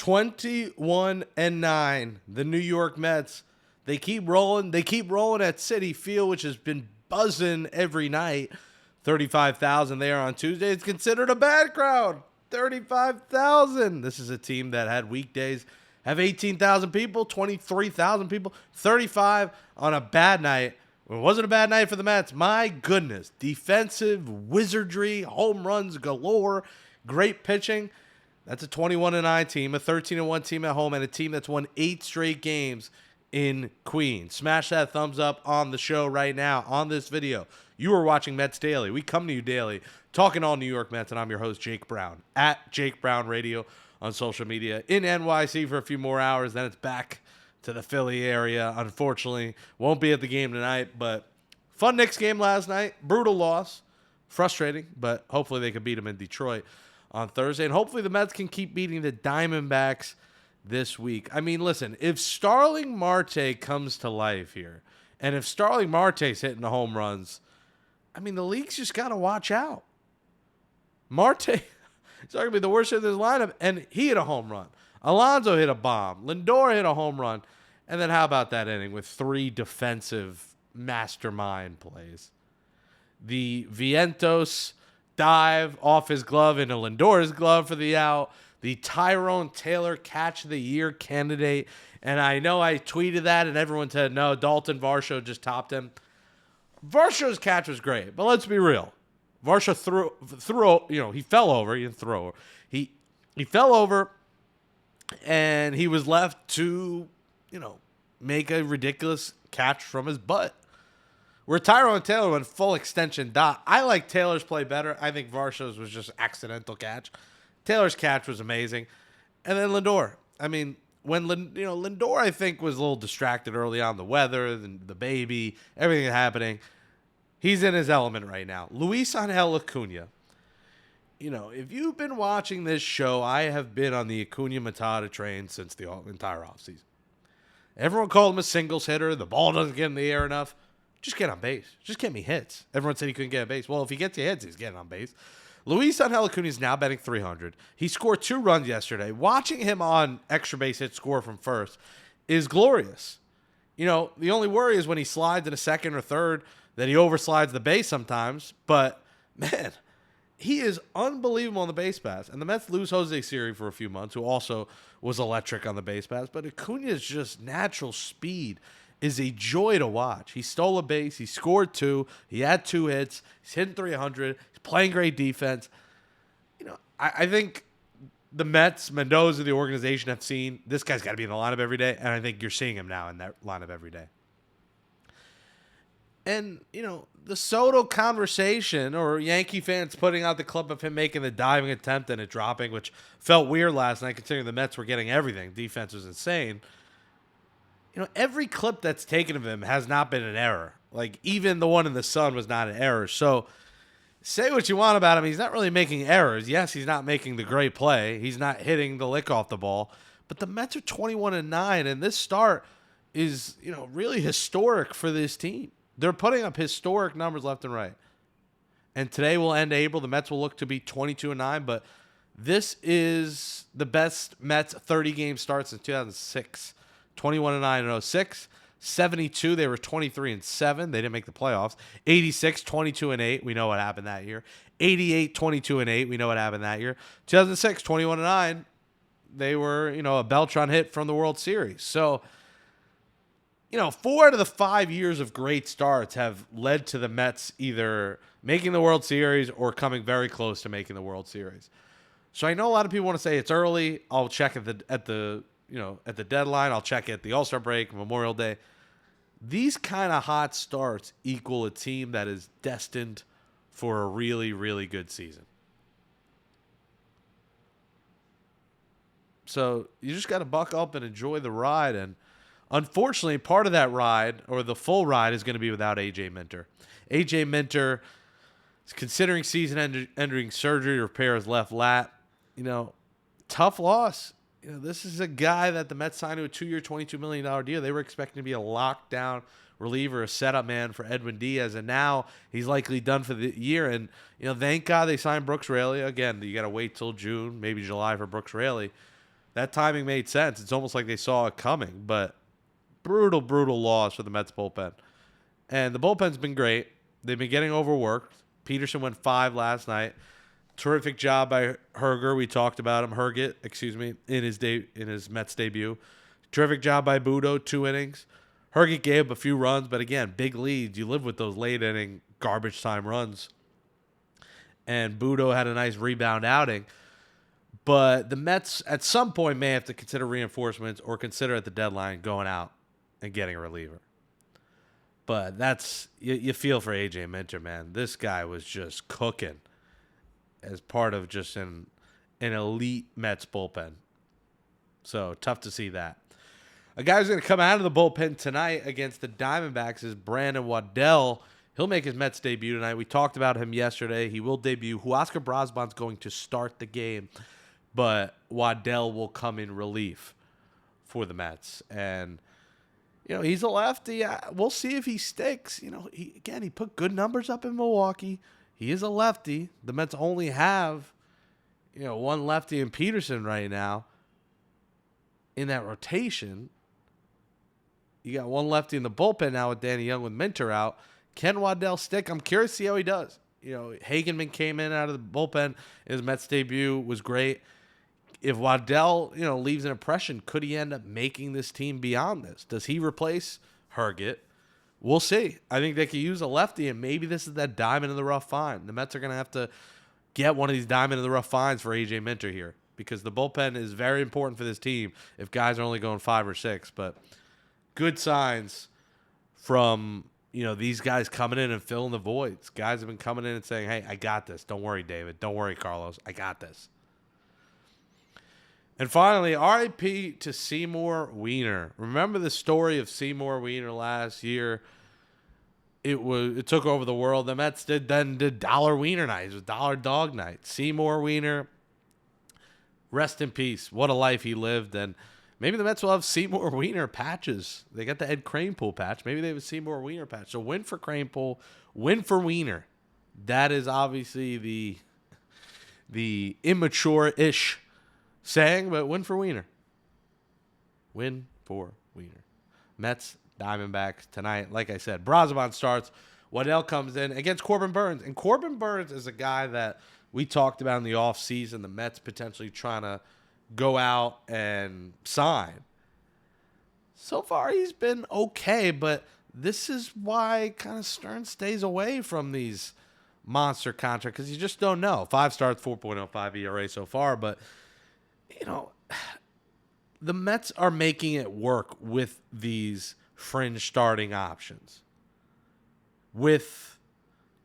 21-9. The New York Mets. They keep rolling. They keep rolling at Citi Field, which has been buzzing every night. 35,000 there on Tuesday. It's considered a bad crowd. 35,000. This is a team that had weekdays have 18,000 people, 23,000 people, 35 on a bad night. It wasn't a bad night for the Mets. My goodness. Defensive wizardry, home runs galore, great pitching. That's a 21-9 team, a 13-1 team at home, and a team that's won 8 straight games in Queens. Smash that thumbs up on the show right now, on this video. You are watching Mets Daily. We come to you daily, talking all New York Mets, and I'm your host, Jake Brown, at Jake Brown Radio on social media. In NYC for a few more hours, then it's back to the Philly area. Unfortunately, won't be at the game tonight, but fun Knicks game last night. Brutal loss. Frustrating, but hopefully they can beat them in Detroit on Thursday, and hopefully the Mets can keep beating the Diamondbacks this week. I mean, listen, if Starling Marte comes to life here, and if Starling Marte's hitting the home runs, I mean, the league's just got to watch out. Marte is arguably the worst hitter in this lineup, and he hit a home run. Alonso hit a bomb. Lindor hit a home run. And then how about that inning with 3 defensive mastermind plays? The Vientos dive off his glove into Lindor's glove for the out. The Tyrone Taylor Catch of the Year candidate. And I know I tweeted that and everyone said, no, Dalton Varsho just topped him. Varsho's catch was great, but let's be real. Varsho threw, he fell over. He didn't throw over. He fell over and he was left to, make a ridiculous catch from his butt. Where Tyrone Taylor went full extension dot. I like Taylor's play better. I think Varsho's was just accidental catch. Taylor's catch was amazing. And then Lindor. I mean, when Lindor, I think, was a little distracted early on, the weather, the baby, everything happening. He's in his element right now. Luis Angel Acuna. If you've been watching this show, I have been on the Acuna Matata train since the entire offseason. Everyone called him a singles hitter. The ball doesn't get in the air enough. Just get on base. Just get me hits. Everyone said he couldn't get on base. Well, if he gets you hits, he's getting on base. Luis Angel Acuna is now betting 300. He scored 2 runs yesterday. Watching him on extra base hit score from first is glorious. The only worry is when he slides in a second or third that he overslides the base sometimes. But, man, he is unbelievable on the base pass. And the Mets lose Jose Siri for a few months, who also was electric on the base pass. But Acuna's just natural speed is a joy to watch. He stole a base. He scored 2. He had 2 hits. He's hitting 300. He's playing great defense. I think the Mets, Mendoza, the organization have seen this guy's got to be in the lineup every day, and I think you're seeing him now in that lineup every day. And, the Soto conversation, or Yankee fans putting out the clip of him making the diving attempt and it dropping, which felt weird last night considering the Mets were getting everything. Defense was insane. Every clip that's taken of him has not been an error. Like, even the one in the sun was not an error. So, say what you want about him. He's not really making errors. Yes, he's not making the great play. He's not hitting the lick off the ball. But the Mets are 21-9, and this start is, really historic for this team. They're putting up historic numbers left and right. And today will end April. The Mets will look to be 22-9, but this is the best Mets 30-game start since 2006. 21-9 in 06. 72, they were 23-7. They didn't make the playoffs. 86, 22-8. We know what happened that year. 88, 22-8. We know what happened that year. 2006, 21-9. They were, a Beltran hit from the World Series. So, 4 out of the 5 years of great starts have led to the Mets either making the World Series or coming very close to making the World Series. So I know a lot of people want to say it's early. I'll check at the deadline. I'll check at the All-Star break, Memorial Day. These kind of hot starts equal a team that is destined for a really, really good season. So you just got to buck up and enjoy the ride. And unfortunately, part of that ride, or the full ride, is going to be without A.J. Minter. A.J. Minter is considering season-ending surgery to repair his left lat. Tough loss. This is a guy that the Mets signed to a 2-year, $22 million deal. They were expecting to be a lockdown reliever, a setup man for Edwin Diaz, and now he's likely done for the year. And, thank God they signed Brooks Raley. Again, you got to wait till June, maybe July for Brooks Raley. That timing made sense. It's almost like they saw it coming, but brutal, brutal loss for the Mets bullpen. And the bullpen's been great. They've been getting overworked. Peterson went 5 last night. Terrific job by Herger. We talked about him. Herget, in his Mets debut. Terrific job by Budo, 2 innings. Herget gave up a few runs, but again, big leads. You live with those late inning garbage time runs. And Budo had a nice rebound outing. But the Mets, at some point, may have to consider reinforcements or consider at the deadline going out and getting a reliever. But that's, you feel for A.J. Minter, man. This guy was just cooking as part of just an elite Mets bullpen. So, tough to see that. A guy who's going to come out of the bullpen tonight against the Diamondbacks is Brandon Waddell. He'll make his Mets debut tonight. We talked about him yesterday. He will debut. Huascar Brosbon's going to start the game, but Waddell will come in relief for the Mets. And, he's a lefty. We'll see if he sticks. He put good numbers up in Milwaukee. He is a lefty. The Mets only have, one lefty in Peterson right now in that rotation. You got one lefty in the bullpen now with Danny Young with Minter out. Can Waddell stick? I'm curious to see how he does. Hagenman came in out of the bullpen. His Mets debut was great. If Waddell, leaves an impression, could he end up making this team beyond this? Does he replace Herget? We'll see. I think they could use a lefty, and maybe this is that diamond in the rough find. The Mets are going to have to get one of these diamond in the rough finds for A.J. Minter here, because the bullpen is very important for this team if guys are only going 5 or 6. But good signs from these guys coming in and filling the voids. Guys have been coming in and saying, hey, I got this. Don't worry, David. Don't worry, Carlos. I got this. And finally, RIP to Seymour Wiener. Remember the story of Seymour Wiener last year? It took over the world. The Mets did Dollar Wiener night. It was Dollar Dog night. Seymour Wiener, rest in peace. What a life he lived. And maybe the Mets will have Seymour Wiener patches. They got the Ed Kranepool patch. Maybe they have a Seymour Wiener patch. So win for Kranepool, win for Wiener. That is obviously the immature-ish saying, but win for Wiener. Win for Wiener. Mets, Diamondbacks tonight. Like I said, Brosbon starts. Waddell comes in against Corbin Burns. And Corbin Burns is a guy that we talked about in the offseason, the Mets potentially trying to go out and sign. So far, he's been okay, but this is why kind of Stern stays away from these monster contracts, because you just don't know. 5 starts, 4.05 ERA so far, but the Mets are making it work with these fringe starting options. With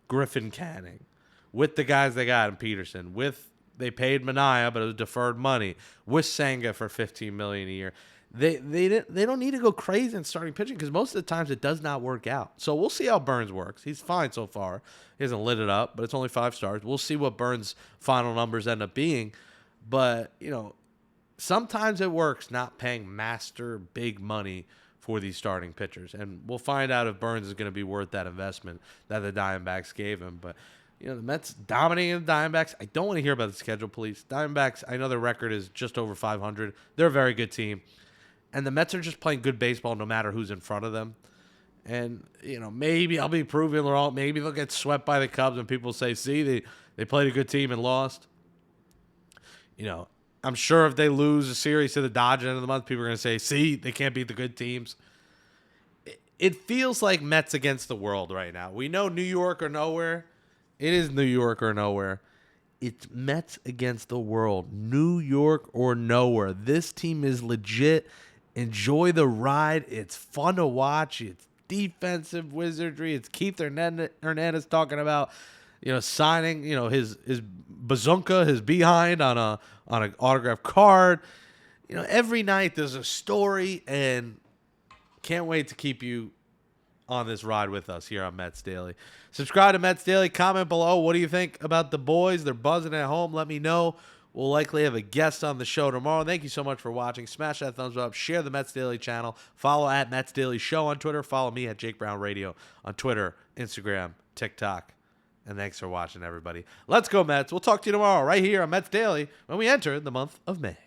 Griffin Canning. With the guys they got in Peterson. They paid Manaea, but it was deferred money. With Senga for $15 million a year. They don't need to go crazy in starting pitching, because most of the times it does not work out. So we'll see how Burns works. He's fine so far. He hasn't lit it up, but it's only 5 stars. We'll see what Burns' final numbers end up being. But, sometimes it works not paying master big money for these starting pitchers. And we'll find out if Burns is going to be worth that investment that the Diamondbacks gave him. But, the Mets dominating the Diamondbacks. I don't want to hear about the schedule, please. Diamondbacks, I know their record is just over 500. They're a very good team. And the Mets are just playing good baseball no matter who's in front of them. And, maybe I'll be proving wrong. Maybe they'll get swept by the Cubs and people say, see, they played a good team and lost. I'm sure if they lose a series to the Dodgers at the end of the month, people are going to say, see, they can't beat the good teams. It feels like Mets against the world right now. We know New York or nowhere. It is New York or nowhere. It's Mets against the world. New York or nowhere. This team is legit. Enjoy the ride. It's fun to watch. It's defensive wizardry. It's Keith Hernandez talking about, signing, his bazooka, his behind on an autographed card. Every night there's a story, and can't wait to keep you on this ride with us here on Mets Daily. Subscribe to Mets Daily. Comment below. What do you think about the boys? They're buzzing at home. Let me know. We'll likely have a guest on the show tomorrow. Thank you so much for watching. Smash that thumbs up. Share the Mets Daily channel. Follow at Mets Daily Show on Twitter. Follow me at Jake Brown Radio on Twitter, Instagram, TikTok. And thanks for watching, everybody. Let's go, Mets. We'll talk to you tomorrow right here on Mets Daily when we enter the month of May.